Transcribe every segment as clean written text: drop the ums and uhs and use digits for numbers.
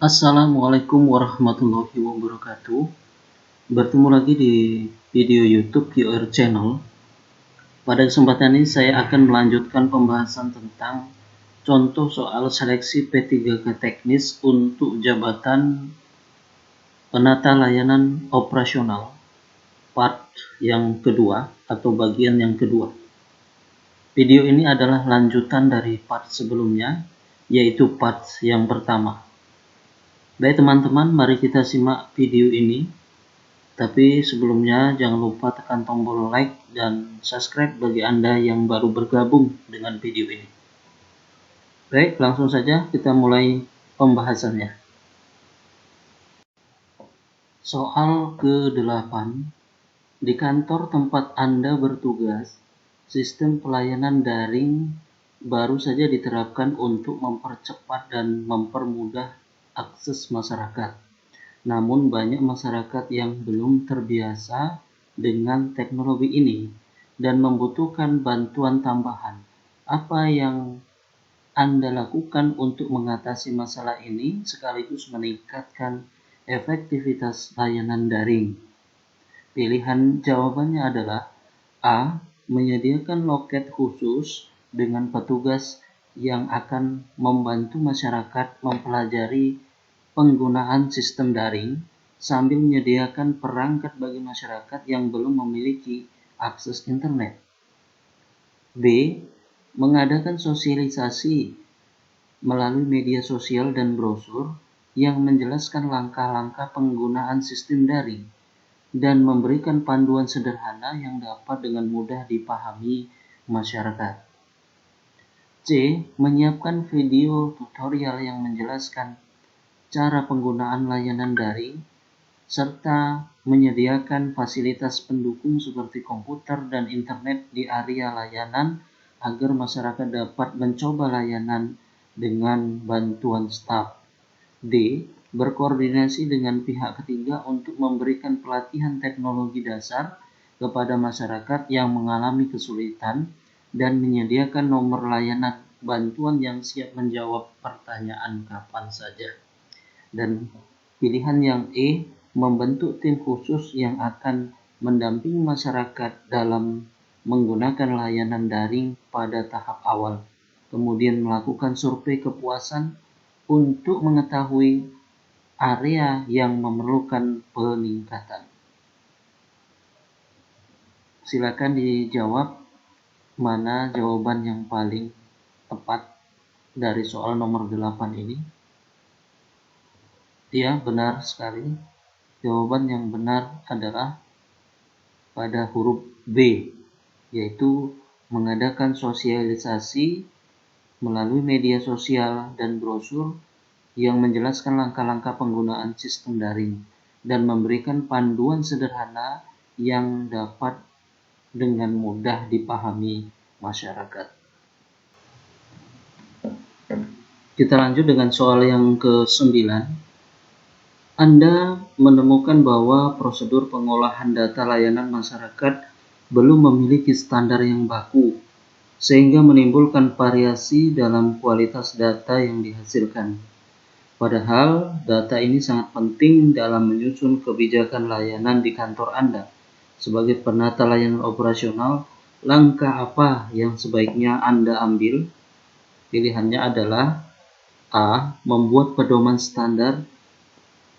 Assalamualaikum warahmatullahi wabarakatuh. Bertemu lagi di video YouTube QR Channel. Pada kesempatan ini saya akan melanjutkan pembahasan tentang contoh soal seleksi P3K teknis untuk jabatan penata layanan operasional part yang kedua atau bagian yang kedua. Video ini adalah lanjutan dari part sebelumnya, yaitu part yang pertama. Baik teman-teman, mari kita simak video ini. Tapi sebelumnya jangan lupa tekan tombol like dan subscribe bagi Anda yang baru bergabung dengan video ini. Baik, langsung saja kita mulai pembahasannya. Soal ke-8. Di kantor tempat Anda bertugas, sistem pelayanan daring baru saja diterapkan untuk mempercepat dan mempermudah akses masyarakat. Namun banyak masyarakat yang belum terbiasa dengan teknologi ini dan membutuhkan bantuan tambahan. Apa yang Anda lakukan untuk mengatasi masalah ini sekaligus meningkatkan efektivitas layanan daring? Pilihan jawabannya adalah A. Menyediakan loket khusus dengan petugas yang akan membantu masyarakat mempelajari penggunaan sistem daring sambil menyediakan perangkat bagi masyarakat yang belum memiliki akses internet. B. Mengadakan sosialisasi melalui media sosial dan brosur yang menjelaskan langkah-langkah penggunaan sistem daring dan memberikan panduan sederhana yang dapat dengan mudah dipahami masyarakat. C. Menyiapkan video tutorial yang menjelaskan cara penggunaan layanan daring, serta menyediakan fasilitas pendukung seperti komputer dan internet di area layanan agar masyarakat dapat mencoba layanan dengan bantuan staf. D. Berkoordinasi dengan pihak ketiga untuk memberikan pelatihan teknologi dasar kepada masyarakat yang mengalami kesulitan dan menyediakan nomor layanan bantuan yang siap menjawab pertanyaan kapan saja. Dan pilihan yang E, membentuk tim khusus yang akan mendampingi masyarakat dalam menggunakan layanan daring pada tahap awal, kemudian melakukan survei kepuasan untuk mengetahui area yang memerlukan peningkatan. Silakan dijawab mana jawaban yang paling tepat dari soal nomor 8 ini. Ya, benar sekali. Jawaban yang benar adalah pada huruf B, yaitu mengadakan sosialisasi melalui media sosial dan brosur yang menjelaskan langkah-langkah penggunaan sistem daring dan memberikan panduan sederhana yang dapat dengan mudah dipahami masyarakat. Kita lanjut dengan soal yang ke-9. Anda menemukan bahwa prosedur pengolahan data layanan masyarakat belum memiliki standar yang baku, sehingga menimbulkan variasi dalam kualitas data yang dihasilkan. Padahal data ini sangat penting dalam menyusun kebijakan layanan di kantor Anda. Sebagai penata layanan operasional, langkah apa yang sebaiknya Anda ambil? Pilihannya adalah A. Membuat pedoman standar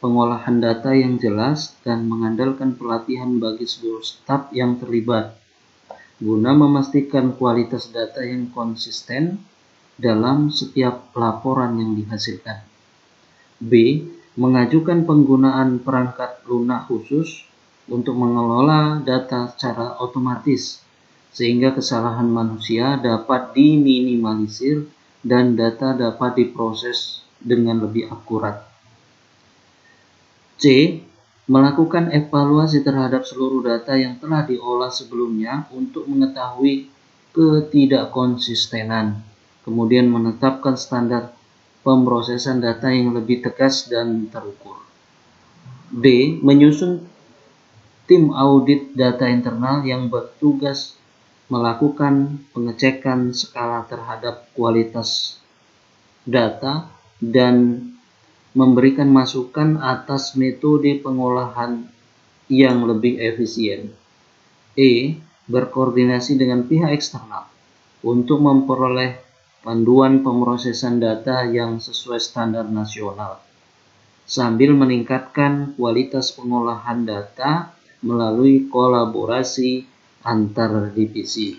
pengolahan data yang jelas dan mengandalkan pelatihan bagi seluruh staf yang terlibat, guna memastikan kualitas data yang konsisten dalam setiap laporan yang dihasilkan. B. Mengajukan penggunaan perangkat lunak khusus untuk mengelola data secara otomatis, sehingga kesalahan manusia dapat diminimalisir dan data dapat diproses dengan lebih akurat. C. Melakukan evaluasi terhadap seluruh data yang telah diolah sebelumnya untuk mengetahui ketidakkonsistenan, kemudian menetapkan standar pemrosesan data yang lebih tegas dan terukur. D. Menyusun tim audit data internal yang bertugas melakukan pengecekan skala terhadap kualitas data dan memberikan masukan atas metode pengolahan yang lebih efisien. E. Berkoordinasi dengan pihak eksternal untuk memperoleh panduan pemrosesan data yang sesuai standar nasional, sambil meningkatkan kualitas pengolahan data melalui kolaborasi antar divisi.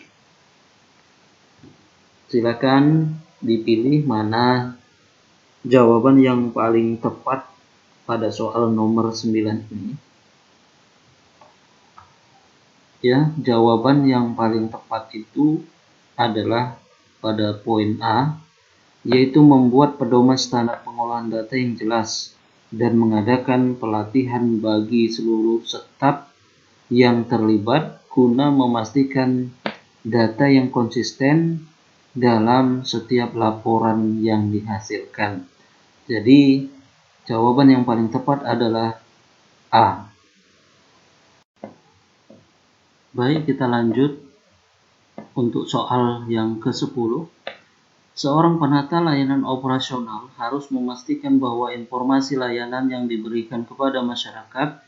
Silakan dipilih mana jawaban yang paling tepat pada soal nomor 9 ini. Ya, jawaban yang paling tepat itu adalah pada poin A, yaitu membuat pedoman standar pengolahan data yang jelas dan mengadakan pelatihan bagi seluruh staf yang terlibat guna memastikan data yang konsisten dalam setiap laporan yang dihasilkan. Jadi, jawaban yang paling tepat adalah A. Baik, kita lanjut untuk soal yang ke-10. Seorang penata layanan operasional harus memastikan bahwa informasi layanan yang diberikan kepada masyarakat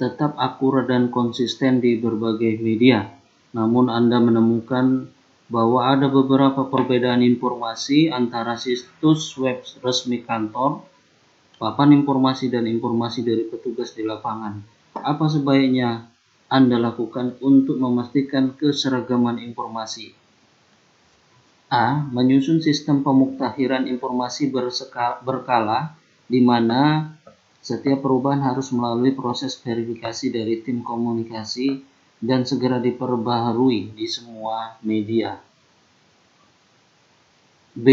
tetap akurat dan konsisten di berbagai media. Namun Anda menemukan bahwa ada beberapa perbedaan informasi antara situs web resmi kantor, papan informasi, dan informasi dari petugas di lapangan. Apa sebaiknya Anda lakukan untuk memastikan keseragaman informasi? A. Menyusun sistem pemuktahiran informasi berkala di mana setiap perubahan harus melalui proses verifikasi dari tim komunikasi dan segera diperbaharui di semua media. B.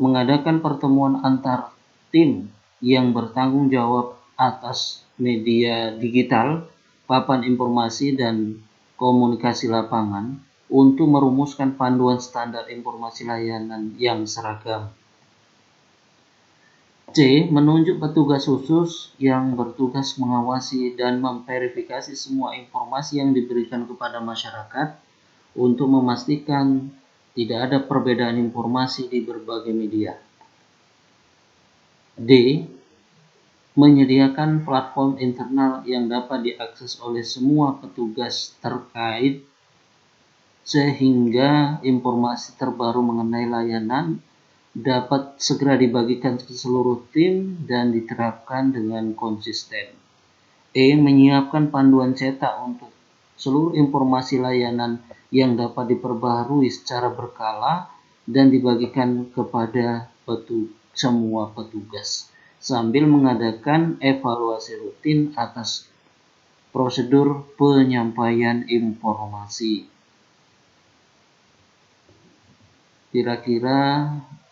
Mengadakan pertemuan antar tim yang bertanggung jawab atas media digital, papan informasi, dan komunikasi lapangan untuk merumuskan panduan standar informasi layanan yang seragam. C. Menunjuk petugas khusus yang bertugas mengawasi dan memverifikasi semua informasi yang diberikan kepada masyarakat untuk memastikan tidak ada perbedaan informasi di berbagai media. D. Menyediakan platform internal yang dapat diakses oleh semua petugas terkait sehingga informasi terbaru mengenai layanan dapat segera dibagikan ke seluruh tim dan diterapkan dengan konsisten. E. Menyiapkan panduan cetak untuk seluruh informasi layanan yang dapat diperbaharui secara berkala dan dibagikan kepada semua petugas, sambil mengadakan evaluasi rutin atas prosedur penyampaian informasi. Kira-kira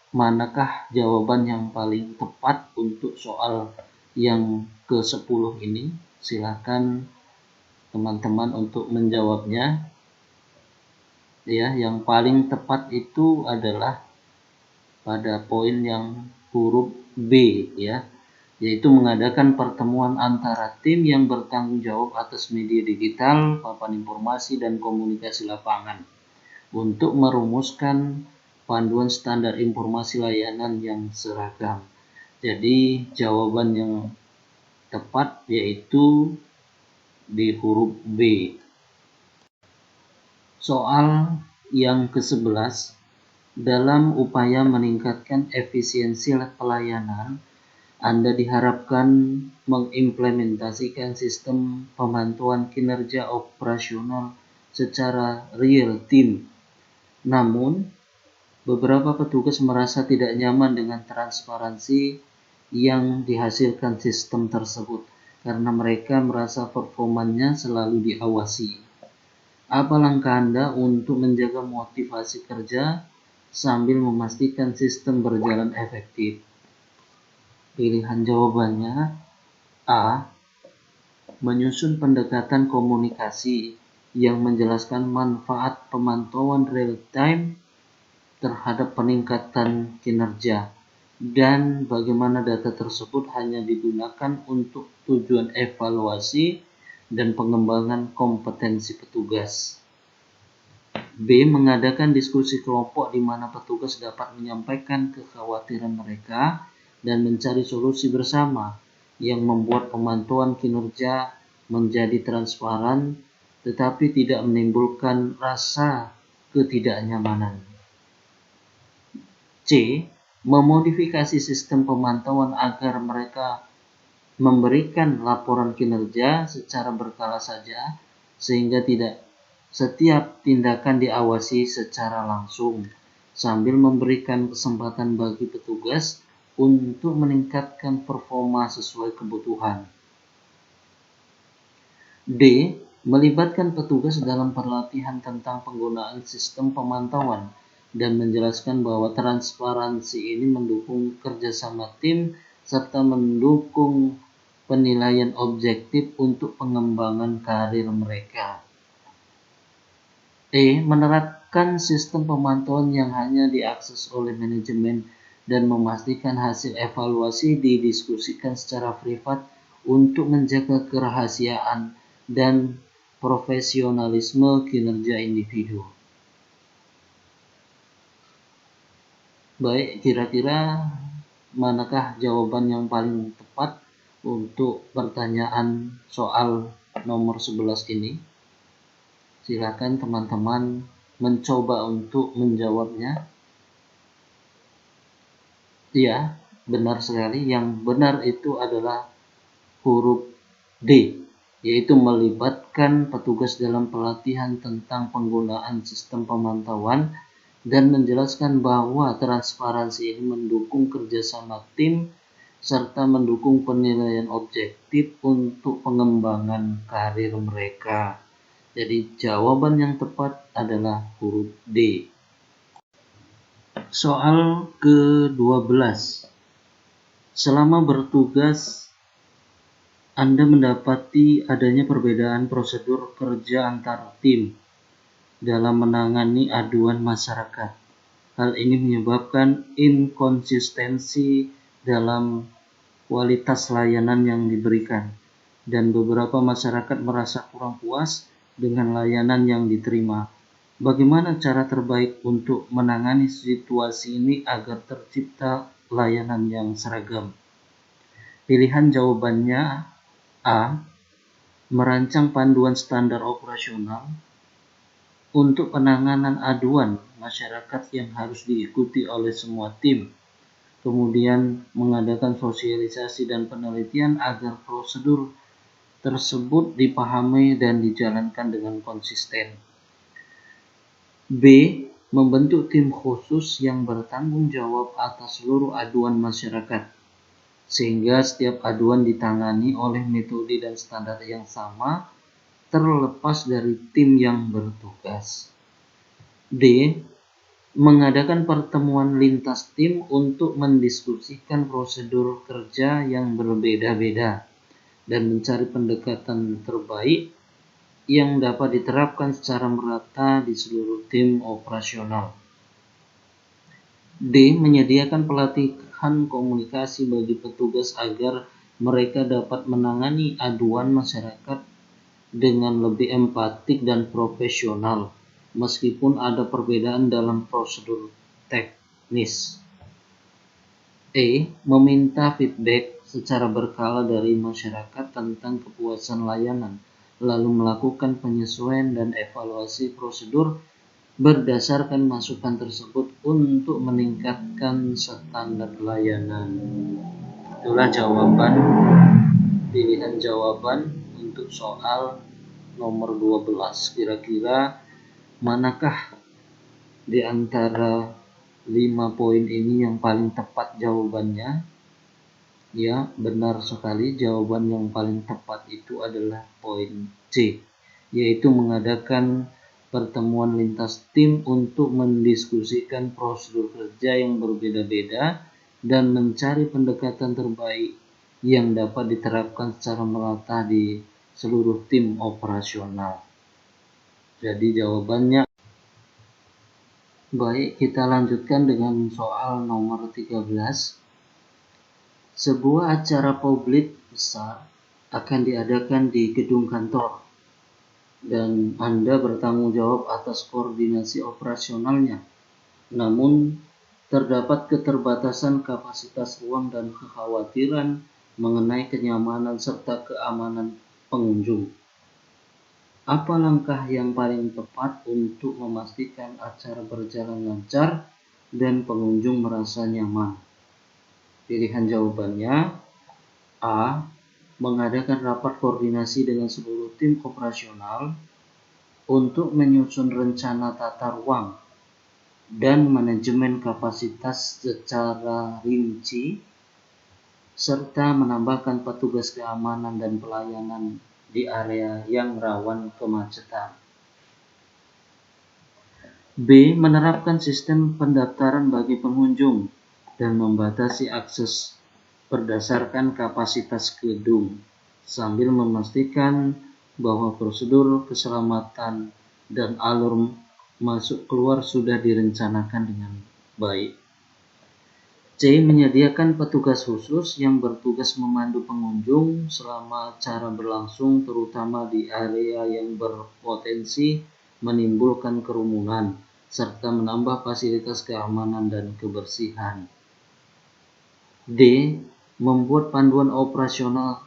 manakah jawaban yang paling tepat untuk soal yang ke-10 ini? Silakan teman-teman untuk menjawabnya. Ya, yang paling tepat itu adalah pada poin yang huruf B, ya, yaitu mengadakan pertemuan antara tim yang bertanggung jawab atas media digital, papan informasi, dan komunikasi lapangan untuk merumuskan panduan standar informasi layanan yang seragam. Jadi jawaban yang tepat yaitu di huruf B. Soal yang ke-11, dalam upaya meningkatkan efisiensi pelayanan, Anda diharapkan mengimplementasikan sistem pemantauan kinerja operasional secara real time. Namun, beberapa petugas merasa tidak nyaman dengan transparansi yang dihasilkan sistem tersebut karena mereka merasa performanya selalu diawasi. Apa langkah Anda untuk menjaga motivasi kerja sambil memastikan sistem berjalan efektif? Pilihan jawabannya A. Menyusun pendekatan komunikasi yang menjelaskan manfaat pemantauan real time terhadap peningkatan kinerja dan bagaimana data tersebut hanya digunakan untuk tujuan evaluasi dan pengembangan kompetensi petugas. B. Mengadakan diskusi kelompok di mana petugas dapat menyampaikan kekhawatiran mereka dan mencari solusi bersama yang membuat pemantauan kinerja menjadi transparan tetapi tidak menimbulkan rasa ketidaknyamanan. C. Memodifikasi sistem pemantauan agar mereka memberikan laporan kinerja secara berkala saja sehingga tidak setiap tindakan diawasi secara langsung, sambil memberikan kesempatan bagi petugas untuk meningkatkan performa sesuai kebutuhan. D. Melibatkan petugas dalam pelatihan tentang penggunaan sistem pemantauan dan menjelaskan bahwa transparansi ini mendukung kerjasama tim serta mendukung penilaian objektif untuk pengembangan karir mereka. E. Menerapkan sistem pemantauan yang hanya diakses oleh manajemen dan memastikan hasil evaluasi didiskusikan secara privat untuk menjaga kerahasiaan dan profesionalisme kinerja individu. Baik, kira-kira manakah jawaban yang paling tepat untuk pertanyaan soal nomor 11 ini? Silakan teman-teman mencoba untuk menjawabnya. Ya, benar sekali. Yang benar itu adalah huruf D, yaitu melibatkan petugas dalam pelatihan tentang penggunaan sistem pemantauan dan menjelaskan bahwa transparansi ini mendukung kerjasama tim serta mendukung penilaian objektif untuk pengembangan karir mereka. Jadi jawaban yang tepat adalah huruf D. Soal ke-12. Selama bertugas Anda mendapati adanya perbedaan prosedur kerja antar tim dalam menangani aduan masyarakat. Hal ini menyebabkan inkonsistensi dalam kualitas layanan yang diberikan, dan beberapa masyarakat merasa kurang puas dengan layanan yang diterima. Bagaimana cara terbaik untuk menangani situasi ini agar tercipta layanan yang seragam? Pilihan jawabannya A. Merancang panduan standar operasional untuk penanganan aduan masyarakat yang harus diikuti oleh semua tim. Kemudian mengadakan sosialisasi dan penelitian agar prosedur tersebut dipahami dan dijalankan dengan konsisten. B. Membentuk tim khusus yang bertanggung jawab atas seluruh aduan masyarakat, sehingga setiap aduan ditangani oleh metode dan standar yang sama terlepas dari tim yang bertugas. D. Mengadakan pertemuan lintas tim untuk mendiskusikan prosedur kerja yang berbeda-beda dan mencari pendekatan terbaik yang dapat diterapkan secara merata di seluruh tim operasional. D. Menyediakan pelatihan komunikasi bagi petugas agar mereka dapat menangani aduan masyarakat dengan lebih empatik dan profesional, meskipun ada perbedaan dalam prosedur teknis. E. Meminta feedback secara berkala dari masyarakat tentang kepuasan layanan, lalu melakukan penyesuaian dan evaluasi prosedur berdasarkan masukan tersebut untuk meningkatkan standar layanan. Itulah pilihan jawaban untuk soal nomor 12. Kira-kira manakah di antara 5 poin ini yang paling tepat jawabannya? Ya, benar sekali. Jawaban yang paling tepat itu adalah poin C, yaitu mengadakan pertemuan lintas tim untuk mendiskusikan prosedur kerja yang berbeda-beda dan mencari pendekatan terbaik yang dapat diterapkan secara merata di seluruh tim operasional. Jadi jawabannya. Baik, kita lanjutkan dengan soal nomor 13. Sebuah acara publik besar akan diadakan di gedung kantor, dan Anda bertanggung jawab atas koordinasi operasionalnya. Namun, terdapat keterbatasan kapasitas ruang dan kekhawatiran mengenai kenyamanan serta keamanan pengunjung. Apa langkah yang paling tepat untuk memastikan acara berjalan lancar dan pengunjung merasa nyaman? Pilihan jawabannya: A. Mengadakan rapat koordinasi dengan seluruh tim operasional untuk menyusun rencana tata ruang dan manajemen kapasitas secara rinci, serta menambahkan petugas keamanan dan pelayanan di area yang rawan kemacetan. B. Menerapkan sistem pendaftaran bagi pengunjung dan membatasi akses berdasarkan kapasitas gedung, sambil memastikan bahwa prosedur keselamatan dan alur masuk keluar sudah direncanakan dengan baik. C. Menyediakan petugas khusus yang bertugas memandu pengunjung selama acara berlangsung, terutama di area yang berpotensi menimbulkan kerumunan, serta menambah fasilitas keamanan dan kebersihan. D. Membuat panduan operasional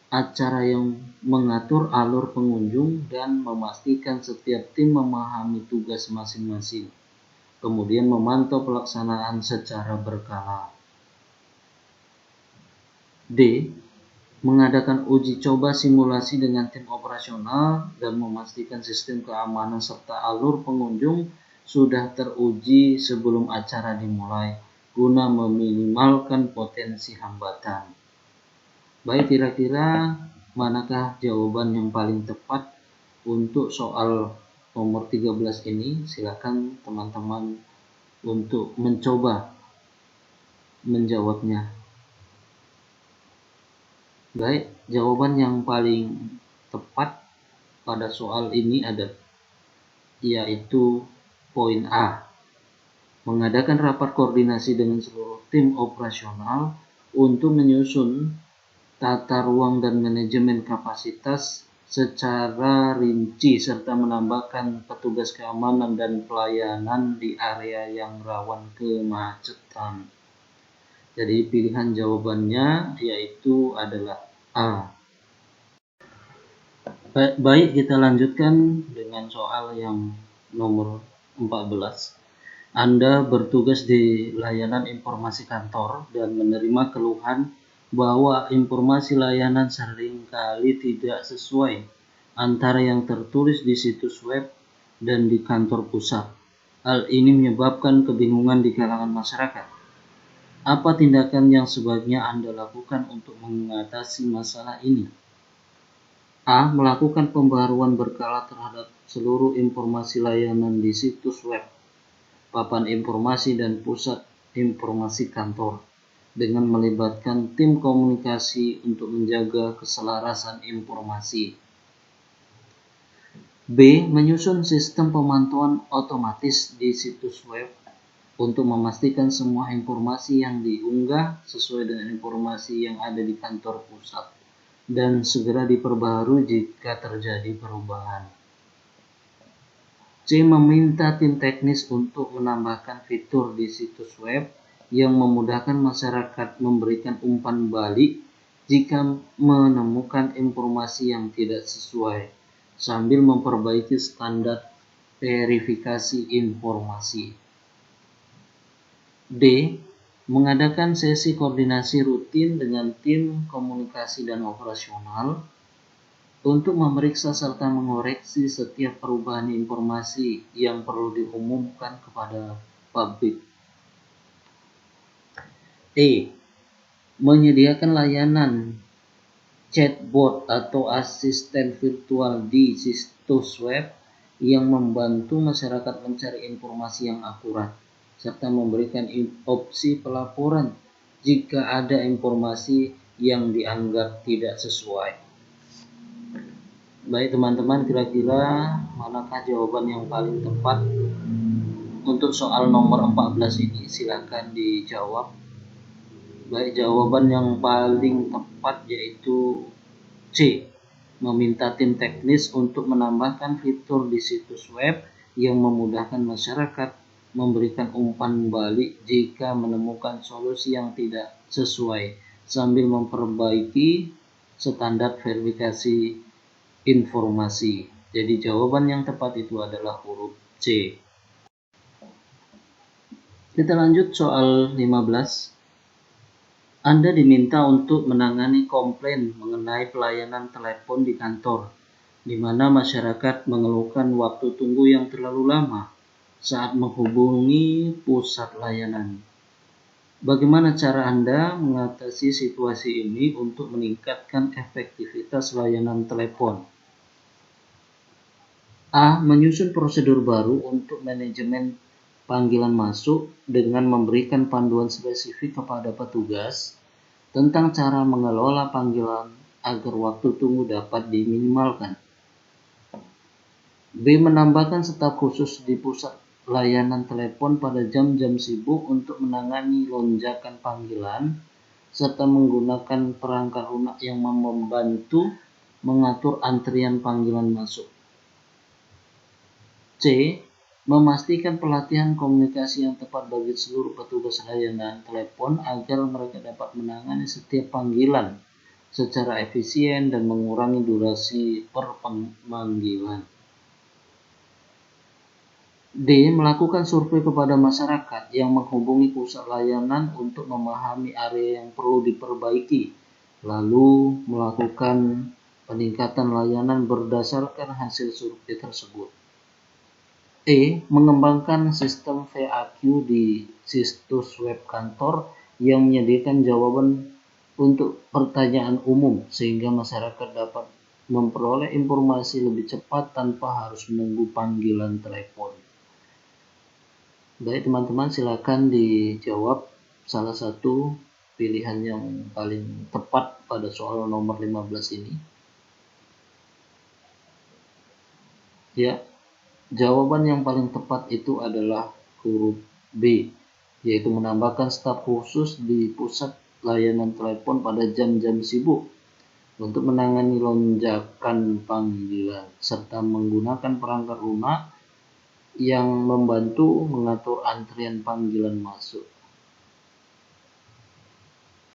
acara yang mengatur alur pengunjung dan memastikan setiap tim memahami tugas masing-masing, kemudian memantau pelaksanaan secara berkala. D. Mengadakan uji coba simulasi dengan tim operasional dan memastikan sistem keamanan serta alur pengunjung sudah teruji sebelum acara dimulai, guna meminimalkan potensi hambatan. Baik, kira-kira manakah jawaban yang paling tepat untuk soal nomor 13 ini? Silakan teman-teman untuk mencoba menjawabnya. Baik, jawaban yang paling tepat pada soal ini yaitu poin A. Mengadakan rapat koordinasi dengan seluruh tim operasional untuk menyusun tata ruang dan manajemen kapasitas secara rinci serta menambahkan petugas keamanan dan pelayanan di area yang rawan kemacetan. Jadi pilihan jawabannya yaitu adalah A. Baik, kita lanjutkan dengan soal yang nomor 14. Anda bertugas di layanan informasi kantor dan menerima keluhan bahwa informasi layanan seringkali tidak sesuai antara yang tertulis di situs web dan di kantor pusat. Hal ini menyebabkan kebingungan di kalangan masyarakat. Apa tindakan yang sebaiknya Anda lakukan untuk mengatasi masalah ini? A. Melakukan pembaruan berkala terhadap seluruh informasi layanan di situs web, papan informasi dan pusat informasi kantor, dengan melibatkan tim komunikasi untuk menjaga keselarasan informasi. B. Menyusun sistem pemantauan otomatis di situs web untuk memastikan semua informasi yang diunggah sesuai dengan informasi yang ada di kantor pusat dan segera diperbaharui jika terjadi perubahan. C. Meminta tim teknis untuk menambahkan fitur di situs web yang memudahkan masyarakat memberikan umpan balik jika menemukan informasi yang tidak sesuai, sambil memperbaiki standar verifikasi informasi. D. Mengadakan sesi koordinasi rutin dengan tim komunikasi dan operasional untuk memeriksa serta mengoreksi setiap perubahan informasi yang perlu diumumkan kepada publik. E. Menyediakan layanan chatbot atau asisten virtual di situs web yang membantu masyarakat mencari informasi yang akurat, serta memberikan opsi pelaporan jika ada informasi yang dianggap tidak sesuai. Baik teman-teman, kira-kira manakah jawaban yang paling tepat untuk soal nomor 14 ini? Silakan dijawab. Baik, jawaban yang paling tepat yaitu C. Meminta tim teknis untuk menambahkan fitur di situs web yang memudahkan masyarakat memberikan umpan balik jika menemukan solusi yang tidak sesuai, sambil memperbaiki standar verifikasi informasi. Jadi jawaban yang tepat itu adalah huruf C. Kita lanjut soal 15. Anda diminta untuk menangani komplain mengenai pelayanan telepon di kantor, di mana masyarakat mengeluhkan waktu tunggu yang terlalu lama saat menghubungi pusat layanan. Bagaimana cara Anda mengatasi situasi ini untuk meningkatkan efektivitas layanan telepon? A. Menyusun prosedur baru untuk manajemen panggilan masuk dengan memberikan panduan spesifik kepada petugas tentang cara mengelola panggilan agar waktu tunggu dapat diminimalkan. B. Menambahkan staf khusus di pusat layanan telepon pada jam-jam sibuk untuk menangani lonjakan panggilan serta menggunakan perangkat lunak yang membantu mengatur antrian panggilan masuk. C. Memastikan pelatihan komunikasi yang tepat bagi seluruh petugas layanan telepon agar mereka dapat menangani setiap panggilan secara efisien dan mengurangi durasi per panggilan. D. Melakukan survei kepada masyarakat yang menghubungi pusat layanan untuk memahami area yang perlu diperbaiki, lalu melakukan peningkatan layanan berdasarkan hasil survei tersebut. E. Mengembangkan sistem FAQ di situs web kantor yang menyediakan jawaban untuk pertanyaan umum sehingga masyarakat dapat memperoleh informasi lebih cepat tanpa harus menunggu panggilan telepon. Baik teman-teman, silakan dijawab salah satu pilihan yang paling tepat pada soal nomor 15 ini. Ya. Jawaban yang paling tepat itu adalah huruf B, yaitu menambahkan staf khusus di pusat layanan telepon pada jam-jam sibuk untuk menangani lonjakan panggilan serta menggunakan perangkat lunak yang membantu mengatur antrian panggilan masuk.